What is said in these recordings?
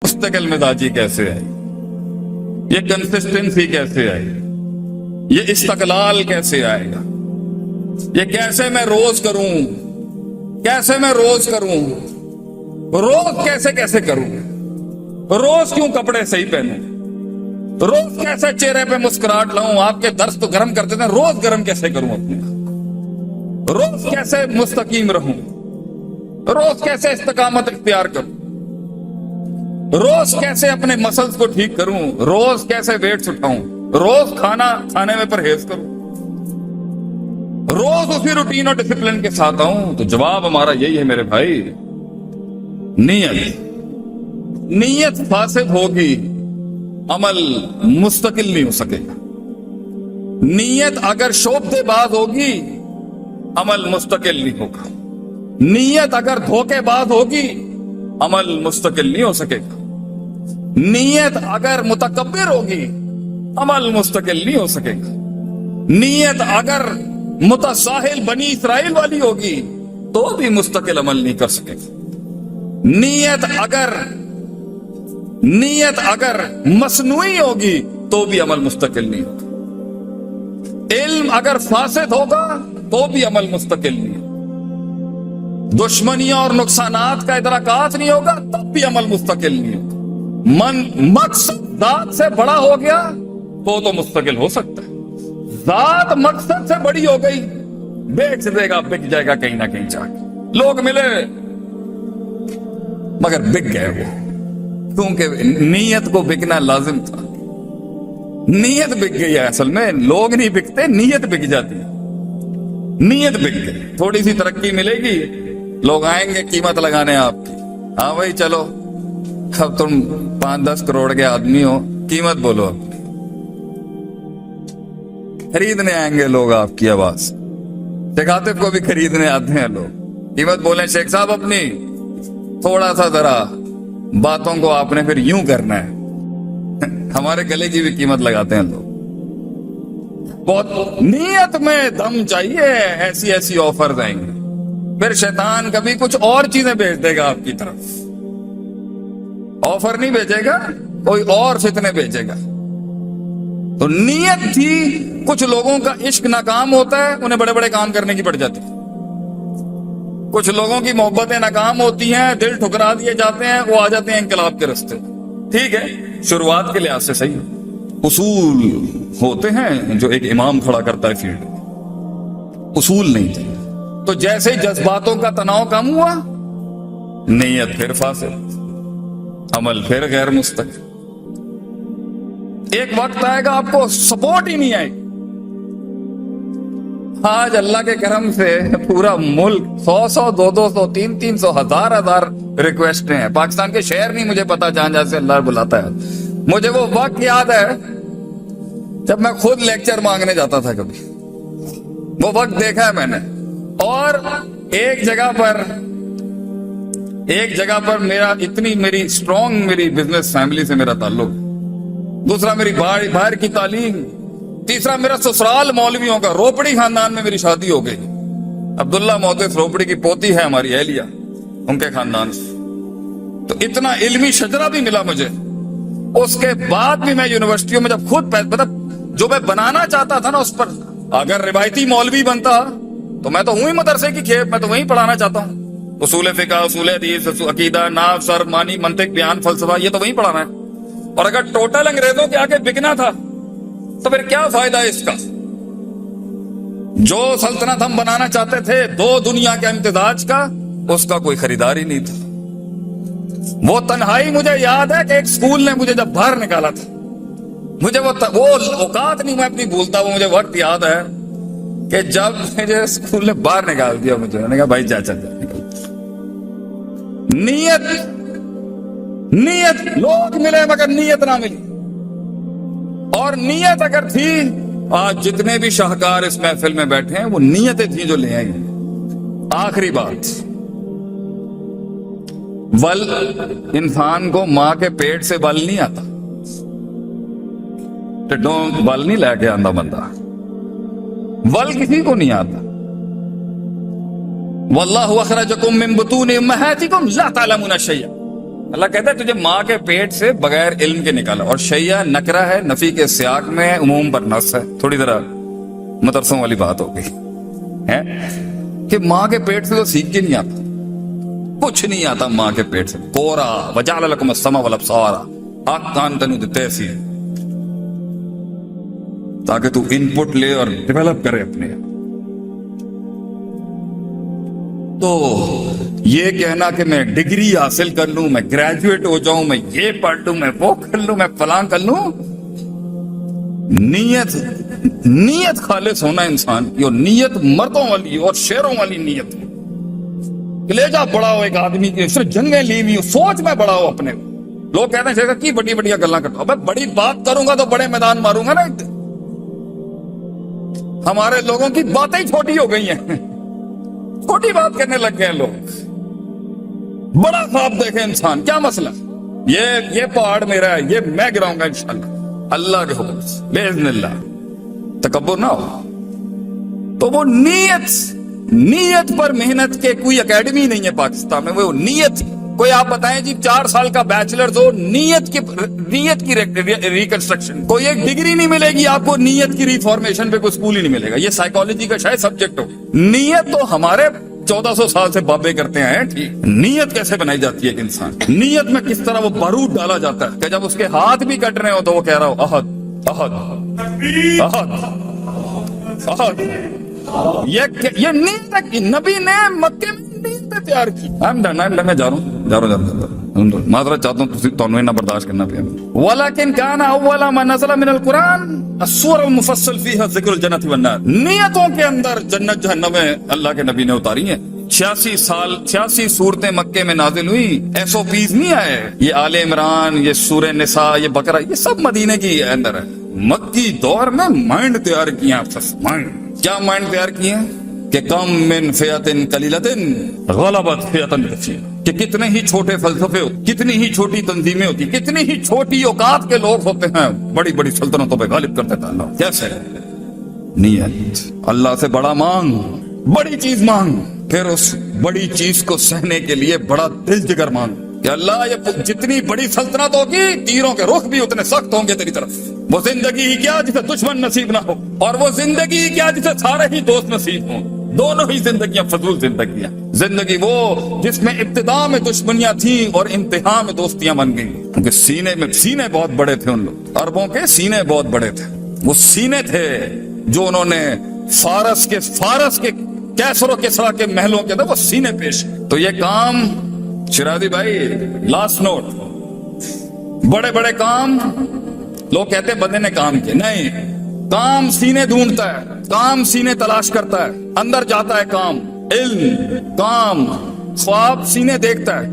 مستقل مزاجی کیسے آئی، یہ کنسسٹنسی کیسے آئی، یہ استقلال کیسے آئے گا، یہ کیسے میں روز کروں، کیسے میں روز کروں، روز کیسے کیسے کروں، روز کیوں کپڑے صحیح پہنوں، روز کیسے چہرے پہ مسکراہٹ لاؤں، آپ کے درس تو گرم کرتے تھے، روز گرم کیسے کروں اپنے، روز کیسے مستقیم رہوں، روز کیسے استقامت اختیار کروں، روز کیسے اپنے مسلز کو ٹھیک کروں، روز کیسے ویٹس اٹھاؤں، روز کھانے میں پرہیز کروں، روز اسی روٹین اور ڈسپلن کے ساتھ آؤں۔ تو جواب ہمارا یہی ہے میرے بھائی، نیت فاسد ہوگی، عمل مستقل نہیں ہو سکے گا۔ نیت اگر شعبدے باز ہوگی، عمل مستقل نہیں ہوگا۔ نیت اگر دھوکے باز ہوگی، عمل مستقل نہیں ہو سکے گا۔ نیت اگر متکبر ہوگی، عمل مستقل نہیں ہو سکے گا۔ نیت اگر متساہل بنی اسرائیل والی ہوگی تو بھی مستقل عمل نہیں کر سکے گا۔ نیت اگر مصنوعی ہوگی تو بھی عمل مستقل نہیں ہوگا۔ علم اگر فاسد ہوگا تو بھی عمل مستقل نہیں ہوگا۔ دشمنیاں اور نقصانات کا ادراکات نہیں ہوگا تب بھی عمل مستقل نہیں ہوگا۔ مقصد ذات سے بڑا ہو گیا تو مستقل ہو سکتا ہے، ذات مقصد سے بڑی ہو گئی، بیچ دے گا، بک جائے گا کہیں نہ کہیں جا کے۔ لوگ ملے مگر بک گئے وہ، کیونکہ نیت کو بکنا لازم تھا۔ نیت بک گئی ہے، اصل میں لوگ نہیں بکتے، نیت بک جاتی ہے۔ نیت بک گئی، تھوڑی سی ترقی ملے گی، لوگ آئیں گے قیمت لگانے آپ کی، ہاں بھائی چلو اب تم 5-10 کروڑ کے آدمی ہو، قیمت بولو، خریدنے آئیں گے لوگ آپ کی آواز۔ شیخ عاطف کو بھی خریدنے آتے ہیں لوگ، قیمت بولیں شیخ صاحب اپنی، تھوڑا سا ذرا باتوں کو آپ نے پھر یوں کرنا ہے، ہمارے گلے کی بھی قیمت لگاتے ہیں لوگ۔ بہت نیت میں دم چاہیے، ایسی ایسی آفرز آئیں گے، پھر شیطان کبھی کچھ اور چیزیں بھیج دے گا آپ کی طرف، آفر نہیں بھیجے گا، کوئی اور فتنے بھیجے گا۔ تو نیت تھی، کچھ لوگوں کا عشق ناکام ہوتا ہے، انہیں بڑے بڑے کام کرنے کی پڑ جاتی ہے۔ کچھ لوگوں کی محبتیں ناکام ہوتی ہیں، دل ٹھکرا دیے جاتے ہیں، وہ آ جاتے ہیں انقلاب کے راستے۔ ٹھیک ہے، شروعات کے لحاظ سے صحیح، اصول ہوتے ہیں جو ایک امام کھڑا کرتا ہے فیلڈ میں، اصول نہیں تھے۔ تو جیسے جذباتوں کا تناؤ کم ہوا، نیت پھر فاسد، عمل پھر غیر مستقل۔ ایک وقت آئے گا آپ کو سپورٹ ہی نہیں آئے گی۔ آج اللہ کے کرم سے پورا ملک 100 200 300 ہزار ریکویسٹیں ہیں، پاکستان کے شہر نہیں مجھے پتا، جہاں جہاں سے اللہ بلاتا ہے۔ مجھے وہ وقت یاد ہے جب میں خود لیکچر مانگنے جاتا تھا، کبھی وہ وقت دیکھا ہے میں نے۔ اور ایک جگہ پر میری اسٹرانگ میری بزنس فیملی سے میرا تعلق، دوسرا میری باہر کی تعلیم، تیسرا میرا سسرال مولویوں کا، روپڑی خاندان میں میری شادی ہو گئی، عبداللہ محدث روپڑی کی پوتی ہے ہماری اہلیہ، ان کے خاندان سے، تو اتنا علمی شجرہ بھی ملا مجھے۔ اس کے بعد بھی میں یونیورسٹیوں میں جب خود مطلب جو میں بنانا چاہتا تھا نا، اس پر اگر روایتی مولوی بنتا تو میں تو ہوں ہی مدرسے کی کھیپ، میں تو وہیں پڑھانا چاہتا ہوں، اصول فقہ، اصول حدیث، عقیدہ، نحو، صرف، معنی، منطق، بیان، فلسفہ، یہ تو وہیں پڑھانا ہے۔ اور اگر ٹوٹل انگریزوں کے آگے بکنا تھا تو پھر کیا فائدہ ہے اس کا؟ جو سلطنت ہم بنانا چاہتے تھے 2 دنیا کے امتزاج کا، اس کا کوئی خریدار ہی نہیں تھا۔ وہ تنہائی مجھے یاد ہے کہ ایک سکول نے مجھے جب باہر نکالا تھا، مجھے وہ اوقات نہیں میں اپنی بھولتا، وہ مجھے وقت یاد ہے کہ جب مجھے سکول نے باہر نکال دیا، مجھے نے کہا بھائی جا چل جا، نکل۔ نیت لوگ ملے مگر نیت نہ ملی، اور نیت اگر تھی، آج جتنے بھی شاہکار اس محفل میں بیٹھے ہیں وہ نیتیں تھیں جو لے آئی۔ آخری بات، ول انسان کو ماں کے پیٹ سے بل نہیں آتا، ٹڈوں بل نہیں لے کے آندا بندہ، ول کسی کو نہیں آتا۔ واللہ اخرجکم من بطون امہاتکم لا تعلمون شیئا، اللہ کہتا ہے تجھے ماں کے پیٹ سے بغیر علم کے نکالا. اور شیعہ نکرہ ہے, نفی کے سیاق میں, عموم پر نص ہے. تھوڑی ذرا مدرسوں والی بات ہو گئی ہے کہ ماں کے پیٹ سے تو سیکھ کے نہیں آتا, کچھ نہیں آتا ماں کے پیٹ سے. پورا وجعل لکم السمع والابصار, آنکھ کان تینوں دتے سی تاکہ تو ان پٹ لے اور ڈیولپ کرے اپنے. تو یہ کہنا کہ میں ڈگری حاصل کر لوں, میں گریجویٹ ہو جاؤں, میں یہ پڑھ لوں, میں وہ کر لوں, میں فلاں کر لوں, نیت خالص ہونا انسان کی, اور نیت مردوں والی اور شیروں والی نیت. کلیجہ بڑا ہو ایک آدمی کی, صرف جنگیں لی ہوئی, سوچ میں بڑا ہو اپنے. لوگ کہتے ہیں شیخ کی بڑی بڑی گلاں کرتا ہوں, میں بڑی بات کروں گا تو بڑے میدان ماروں گا نا. ہمارے لوگوں کی باتیں چھوٹی ہو گئی ہیں, چھوٹی بات کرنے لگ گئے ہیں لوگ. بڑا خواب دیکھے انسان, کیا مسئلہ, یہ پہاڑ میرا ہے, یہ میں گراؤں گا انشاءاللہ اللہ کے حکم سے باذن اللہ. تکبر نہ ہو. تو وہ نیت پر محنت کے کوئی اکیڈمی نہیں ہے پاکستان میں. وہ نیت, کوئی آپ بتائیں جی 4 سال کا بیچلرز ہو, نیت کی ریکنسٹرکشن, کوئی ایک ڈگری نہیں ملے گی آپ کو نیت کی ریفارمیشن پہ, کوئی اسکول ہی نہیں ملے گا. یہ سائیکالوجی کا شاید سبجیکٹ ہو. نیت تو ہمارے 1400 سال سے بابے کرتے ہیں. ٹھیک, نیت کیسے بنائی جاتی ہے ایک انسان, نیت میں کس طرح وہ بارود ڈالا جاتا ہے کہ جب اس کے ہاتھ بھی کٹ رہے ہو تو وہ کہہ رہا ہو احد احد احد احد. یہ نیت ہے. نبی نے مکے میں نیت تیار کی. میں جا رہا ہوں, معذرت چاہتا ہوں, تمہیں نہ برداشت کرنا پیا. ولیکن کان اول ما نزل من القرآن السور المفصل فیہا ذکر الجنت والنار. نیتوں کے اندر جنت جہنم اللہ کے نبی نے اتاری ہیں. 86 صورتیں مکے میں نازل ہوئی, ایس او پیز نہیں آئے. یہ آل عمران, یہ سورہ نساء, یہ بقرہ, یہ سب مدینے کی اندر ہے. مکی دور میں مائنڈ تیار کیا, کیا مائنڈ تیار کیے کہ کم من فئۃ قلیلۃ غلبت فئۃ کثیرۃ, کہ کتنے ہی چھوٹے فلسفے ہوتے, کتنی ہی چھوٹی تنظیمیں ہوتی, کتنی ہی چھوٹی اوقات کے لوگ ہوتے ہیں, بڑی بڑی سلطنتوں پہ غالب کرتے تھا اللہ. کیسے؟ نیت. اللہ سے بڑا مانگ, بڑی چیز مانگ, پھر اس بڑی چیز کو سہنے کے لیے بڑا دل جگر مانگ کہ اللہ یہ جتنی بڑی سلطنت ہوگی تیروں کے رخ بھی اتنے سخت ہوں گے تیری طرف. وہ زندگی ہی کیا جسے دشمن نصیب نہ ہو, اور وہ زندگی ہی کیا جسے سارے ہی دوست نصیب ہوں. دونوں ہی زندگیاں فضول زندگیاں. زندگی وہ جس میں ابتدا میں دشمنیاں تھیں اور انتہا میں دوستیاں بن گئیں, کیونکہ سینے بہت بڑے تھے ان لوگ. عربوں کے سینے بہت بڑے تھے. وہ سینے تھے جو انہوں نے فارس کے کیسر و کسرا کے محلوں کے اندر وہ سینے پیش. تو یہ کام شرازی بھائی, لاسٹ نوٹ, بڑے بڑے کام لوگ کہتے ہیں بندے نے کام کیا, نہیں. کام سینے ڈھونڈتا ہے, کام سینے تلاش کرتا ہے, اندر جاتا ہے کام. علم, کام, خواب سینے دیکھتا ہے,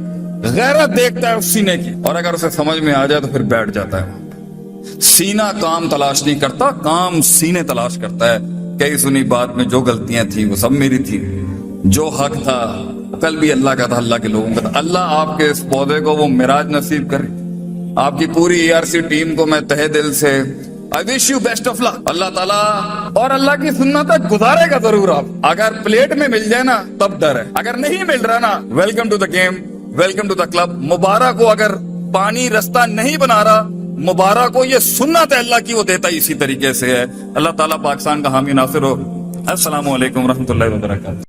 غیرت دیکھتا ہے اس سینے کی, اور اگر اسے سمجھ میں آ جائے تو پھر بیٹھ جاتا ہے. سینہ کام تلاش نہیں کرتا, کام سینے تلاش کرتا ہے. کئی سنی بات میں جو غلطیاں تھیں وہ سب میری تھی, جو حق تھا کل بھی اللہ کا تھا, اللہ کے لوگوں کا تھا. اللہ آپ کے اس پودے کو وہ معراج نصیب کرے. آپ کی پوری ERC ٹیم کو میں تہہ دل سے I wish you best of luck. اللہ تعالیٰ اور اللہ کی سنت تک گزارے گا ضرور. آپ اگر پلیٹ میں مل جائے نا تب ڈر ہے, اگر نہیں مل رہا نا welcome to the game, welcome to the club. مبارک کو اگر پانی رستہ نہیں بنا رہا, مبارک کو یہ سنت ہے اللہ کی, وہ دیتا اسی طریقے سے ہے. اللہ تعالیٰ پاکستان کا حامی ناصر ہو. السلام علیکم ورحمۃ اللہ وبرکاتہ.